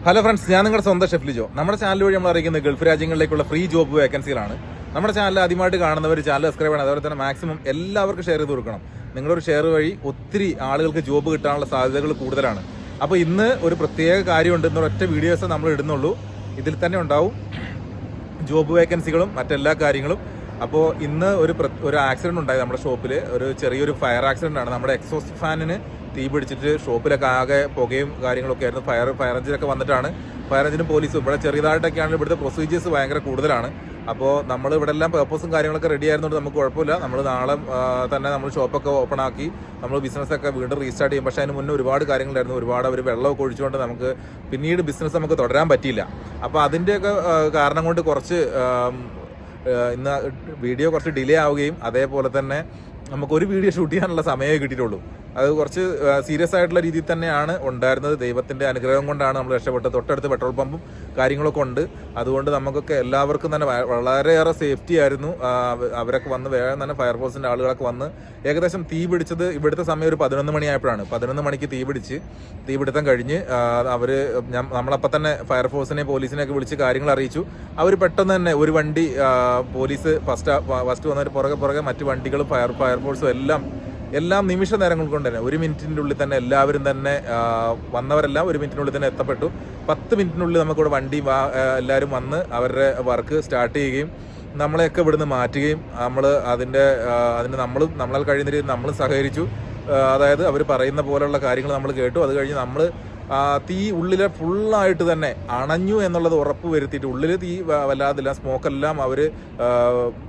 Hello friends, ഞാൻ നിങ്ങളുടെ സ്വന്തം ഷെഫ് ലിജോ. നമ്മുടെ ചാനൽ വഴി നമ്മൾ അറിയിക്കുന്നത് ഗൾഫ് രാജ്യങ്ങളിലേക്കുള്ള ഫ്രീ ജോബ് വേക്കൻസികളാണ്. നമ്മുടെ ചാനൽ ആദ്യമായിട്ട് കാണുന്നവർ ചാനൽ സബ്സ്ക്രൈബ് ചെയ്യണം. അതുപോലെ തന്നെ മാക്സിമം എല്ലാവർക്കും ഷെയർ ചെയ്ത് കൊടുക്കണം. നിങ്ങളൊരു ഷെയർ വഴി ഒത്തിരി ആളുകൾക്ക് ജോബ് കിട്ടാനുള്ള സാധ്യതകൾ കൂടുതലാണ്. അപ്പോൾ ഇന്ന് ഒരു പ്രത്യേക കാര്യമുണ്ട്. ഒറ്റ വീഡിയോസ് നമ്മൾ ഇടുന്നുള്ളൂ. ഇതിൽ തന്നെ ഉണ്ടാവും ജോബ് വേക്കൻസികളും മറ്റെല്ലാ കാര്യങ്ങളും. അപ്പോൾ ഇന്ന് ഒരു ആക്സിഡന്റ് ഉണ്ടായി നമ്മുടെ ഷോപ്പിൽ. ഒരു ചെറിയൊരു ഫയർ ആക്സിഡന്റ് ആണ്. നമ്മുടെ എക്സോസ്റ്റ് ഫാനിന് തീ പിടിച്ചിട്ട് ഷോപ്പിലൊക്കെ ആകെ പുകയും കാര്യങ്ങളൊക്കെ ആയിരുന്നു. ഫയർ എഞ്ചിനൊക്കെ വന്നിട്ടാണ്. ഫയർ എഞ്ചിനും പോലീസും ഇവിടെ ചെറുതായിട്ടൊക്കെയാണെങ്കിൽ ഇവിടുത്തെ പ്രൊസീജിയേഴ്സ് ഭയങ്കര കൂടുതലാണ്. അപ്പോൾ നമ്മൾ ഇവിടെ എല്ലാം പേർപ്പസും കാര്യങ്ങളൊക്കെ റെഡി ആയിരുന്നുകൊണ്ട് നമുക്ക് കുഴപ്പമില്ല. നമ്മൾ നാളെ തന്നെ നമ്മൾ ഷോപ്പൊക്കെ ഓപ്പൺ ആക്കി നമ്മൾ ബിസിനസ്സൊക്കെ വീണ്ടും റീസ്റ്റാർട്ട് ചെയ്യും. പക്ഷേ അതിന് മുന്നേ ഒരുപാട് കാര്യങ്ങളായിരുന്നു. ഒരുപാട് അവർ വെള്ളമൊക്കെ ഒഴിച്ചുകൊണ്ട് നമുക്ക് പിന്നീട് ബിസിനസ് നമുക്ക് തുടരാൻ പറ്റിയില്ല. അപ്പോൾ അതിൻ്റെയൊക്കെ കാരണം കൊണ്ട് കുറച്ച് ഇന്ന് വീഡിയോ കുറച്ച് ഡിലേ ആവുകയും അതേപോലെ തന്നെ നമുക്കൊരു വീഡിയോ ഷൂട്ട് ചെയ്യാനുള്ള സമയമേ കിട്ടിയിട്ടുള്ളൂ. അത് കുറച്ച് സീരിയസ് ആയിട്ടുള്ള രീതിയിൽ തന്നെയാണ് ഉണ്ടായിരുന്നത്. ദൈവത്തിൻ്റെ അനുഗ്രഹം കൊണ്ടാണ് നമ്മൾ രക്ഷപ്പെട്ടത്. തൊട്ടടുത്ത് പെട്രോൾ പമ്പും കാര്യങ്ങളൊക്കെ ഉണ്ട്. അതുകൊണ്ട് നമുക്കൊക്കെ എല്ലാവർക്കും തന്നെ വളരെയേറെ സേഫ്റ്റി ആയിരുന്നു. അവരൊക്കെ വന്ന് വേഗം തന്നെ ഫയർഫോഴ്സിൻ്റെ ആളുകളൊക്കെ വന്ന് ഏകദേശം തീ പിടിച്ചത് ഇവിടുത്തെ സമയം ഒരു 11 മണിയായപ്പോഴാണ്. 11 മണിക്ക് തീപിടുത്തം കഴിഞ്ഞ് നമ്മളപ്പം തന്നെ ഫയർഫോഴ്സിനെയും പോലീസിനെയൊക്കെ വിളിച്ച് കാര്യങ്ങൾ അറിയിച്ചു. അവർ പെട്ടെന്ന് തന്നെ ഒരു വണ്ടി പോലീസ് ഫസ്റ്റ് വന്നവർ പുറകെ മറ്റു വണ്ടികളും ഫയർഫോഴ്സും എല്ലാം നിമിഷ നേരങ്ങൾ കൊണ്ട് തന്നെ 1 മിനിറ്റിൻ്റെ ഉള്ളിൽ തന്നെ എല്ലാവരും തന്നെ വന്നവരെല്ലാം 1 മിനിറ്റിനുള്ളിൽ തന്നെ എത്തപ്പെട്ടു. 10 മിനിറ്റിനുള്ളിൽ നമുക്കിവിടെ വണ്ടി എല്ലാവരും വന്ന് അവരുടെ വർക്ക് സ്റ്റാർട്ട് ചെയ്യുകയും നമ്മളെയൊക്കെ ഇവിടുന്ന് മാറ്റുകയും അതിന് നമ്മളാൽ കഴിയുന്ന രീതിയിൽ നമ്മൾ സഹകരിച്ചു. അതായത് അവർ പറയുന്ന പോലെയുള്ള കാര്യങ്ങൾ നമ്മൾ കേട്ടു. അത് കഴിഞ്ഞ് നമ്മൾ തീ ഉള്ളിലെ ഫുള്ളായിട്ട് തന്നെ അണഞ്ഞു എന്നുള്ളത് ഉറപ്പ് വരുത്തിയിട്ട് ഉള്ളിൽ തീ വല്ലാതില്ല, സ്മോക്കെല്ലാം അവർ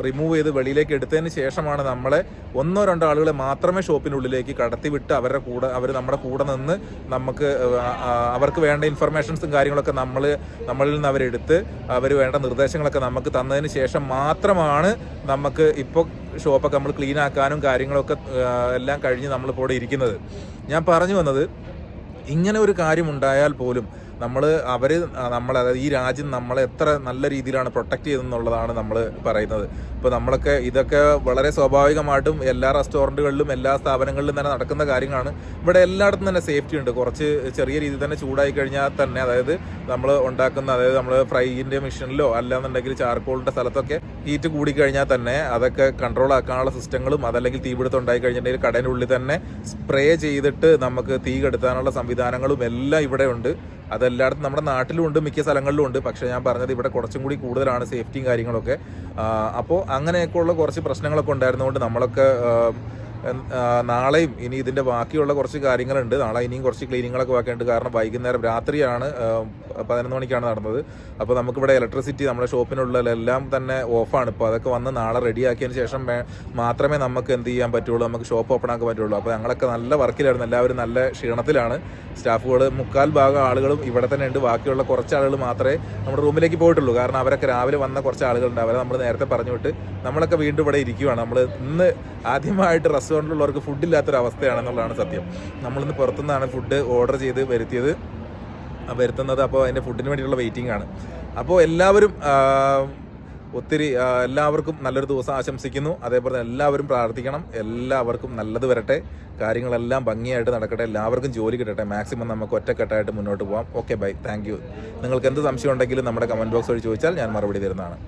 റിമൂവ് ചെയ്ത് വെളിയിലേക്ക് എടുത്തതിന് ശേഷമാണ് നമ്മളെ 1-2 ആളുകളെ മാത്രമേ ഷോപ്പിനുള്ളിലേക്ക് കടത്തിവിട്ട് അവർ നമ്മുടെ കൂടെ നിന്ന് നമുക്ക് അവർക്ക് വേണ്ട ഇൻഫർമേഷൻസും കാര്യങ്ങളൊക്കെ നമ്മളിൽ നിന്ന് അവരെടുത്ത് അവർ വേണ്ട നിർദ്ദേശങ്ങളൊക്കെ നമുക്ക് തന്നതിന് ശേഷം മാത്രമാണ് നമുക്ക് ഇപ്പോൾ ഷോപ്പൊക്കെ നമ്മൾ ക്ലീൻ ആക്കാനും കാര്യങ്ങളൊക്കെ എല്ലാം കഴിഞ്ഞ് നമ്മളിപ്പോൾ ഇവിടെ ഇരിക്കുന്നത്. ഞാൻ പറഞ്ഞു വന്നത്, ഇങ്ങനെ ഒരു കാര്യം ഉണ്ടായാൽ പോലും അതായത് ഈ രാജ്യം നമ്മളെ എത്ര നല്ല രീതിയിലാണ് പ്രൊട്ടക്ട് ചെയ്തെന്നുള്ളതാണ് നമ്മൾ പറയുന്നത്. ഇപ്പോൾ നമ്മളൊക്കെ ഇതൊക്കെ വളരെ സ്വാഭാവികമായിട്ടും എല്ലാ റെസ്റ്റോറൻറ്റുകളിലും എല്ലാ സ്ഥാപനങ്ങളിലും തന്നെ നടക്കുന്ന കാര്യങ്ങളാണ്. ഇവിടെ എല്ലായിടത്തും തന്നെ സേഫ്റ്റി ഉണ്ട്. കുറച്ച് ചെറിയ രീതിയിൽ തന്നെ ചൂടായി കഴിഞ്ഞാൽ തന്നെ, അതായത് നമ്മൾ നമ്മൾ ഫ്രൈയിൻ്റെ മെഷീനിലോ അല്ലാന്നുണ്ടെങ്കിൽ ചാർക്കോളിൻ്റെ സ്ഥലത്തൊക്കെ ഹീറ്റ് കൂടിക്കഴിഞ്ഞാൽ തന്നെ അതൊക്കെ കൺട്രോൾ ആക്കാനുള്ള സിസ്റ്റങ്ങളും അതല്ലെങ്കിൽ തീപിടുത്തം ഉണ്ടായി കഴിഞ്ഞിട്ടുണ്ടെങ്കിൽ കടയുടെ ഉള്ളിൽ തന്നെ സ്പ്രേ ചെയ്തിട്ട് നമുക്ക് തീ കെടുത്താനുള്ള സംവിധാനങ്ങളും എല്ലാം ഇവിടെ ഉണ്ട്. അതെല്ലായിടത്തും നമ്മുടെ നാട്ടിലും ഉണ്ട്, മിക്ക സ്ഥലങ്ങളിലും ഉണ്ട്. പക്ഷേ ഞാൻ പറഞ്ഞത് ഇവിടെ കുറച്ചും കൂടി കൂടുതലാണ് സേഫ്റ്റിയും കാര്യങ്ങളൊക്കെ. അപ്പോൾ അങ്ങനെയൊക്കെയുള്ള കുറച്ച് പ്രശ്നങ്ങളൊക്കെ ഉണ്ടായിരുന്നതുകൊണ്ട് നമ്മളൊക്കെ നാളെയും ഇനി ഇതിൻ്റെ ബാക്കിയുള്ള കുറച്ച് കാര്യങ്ങളുണ്ട്. നാളെ ഇനിയും കുറച്ച് ക്ലീനിങ്ങളൊക്കെ വെക്കേണ്ടത്. കാരണം വൈകുന്നേരം രാത്രിയാണ് 11 മണിക്കാണ് നടന്നത്. അപ്പോൾ നമുക്കിവിടെ ഇലക്ട്രിസിറ്റി നമ്മുടെ ഷോപ്പിനുള്ളതെല്ലാം തന്നെ ഓഫാണ്. ഇപ്പോൾ അതൊക്കെ വന്ന് നാളെ റെഡിയാക്കിയതിന് ശേഷം മാത്രമേ നമുക്ക് എന്ത് ചെയ്യാൻ പറ്റുള്ളൂ, നമുക്ക് ഷോപ്പ് ഓപ്പൺ ആക്കാൻ പറ്റുള്ളൂ. അപ്പോൾ ഞങ്ങളൊക്കെ നല്ല വർക്കിലായിരുന്നു. എല്ലാവരും നല്ല ക്ഷീണത്തിലാണ്. സ്റ്റാഫുകൾ 3/4 ഭാഗം ആളുകളും ഇവിടെ തന്നെ ഉണ്ട്. ബാക്കിയുള്ള കുറച്ച് ആളുകൾ മാത്രമേ നമ്മുടെ റൂമിലേക്ക് പോയിട്ടുള്ളൂ. കാരണം അവരൊക്കെ രാവിലെ വന്ന കുറച്ച് ആളുകളുണ്ട്. അവരെ നമ്മൾ നേരത്തെ പറഞ്ഞു വിട്ട് നമ്മളൊക്കെ വീണ്ടും ഇവിടെ ഇരിക്കുകയാണ്. നമ്മൾ ഇന്ന് ആദ്യമായിട്ട് റെസ്റ്റോറൻറ്റിലുള്ളവർക്ക് ഫുഡില്ലാത്തൊരവസ്ഥയാണെന്നുള്ളതാണ് സത്യം. നമ്മളിന്ന് പുറത്തുനിന്നാണ് ഫുഡ് ഓർഡർ ചെയ്ത് വരുത്തുന്നത്. അപ്പോൾ അതിൻ്റെ ഫുഡിന് വേണ്ടിയിട്ടുള്ള വെയിറ്റിംഗ് ആണ്. അപ്പോൾ എല്ലാവർക്കും നല്ലൊരു ദിവസം ആശംസിക്കുന്നു. അതേപോലെ എല്ലാവരും പ്രാർത്ഥിക്കണം. എല്ലാവർക്കും നല്ലത് വരട്ടെ, കാര്യങ്ങളെല്ലാം ഭംഗിയായിട്ട് നടക്കട്ടെ, എല്ലാവർക്കും ജോലി കിട്ടട്ടെ. മാക്സിമം നമുക്ക് ഒറ്റക്കെട്ടായിട്ട് മുന്നോട്ട് പോകാം. Okay, bye, thank you. നിങ്ങൾക്ക് എന്ത് സംശയം ഉണ്ടെങ്കിലും നമ്മുടെ കമൻറ്റ് ബോക്സ് വഴി ചോദിച്ചാൽ ഞാൻ മറുപടി തരുന്നതാണ്.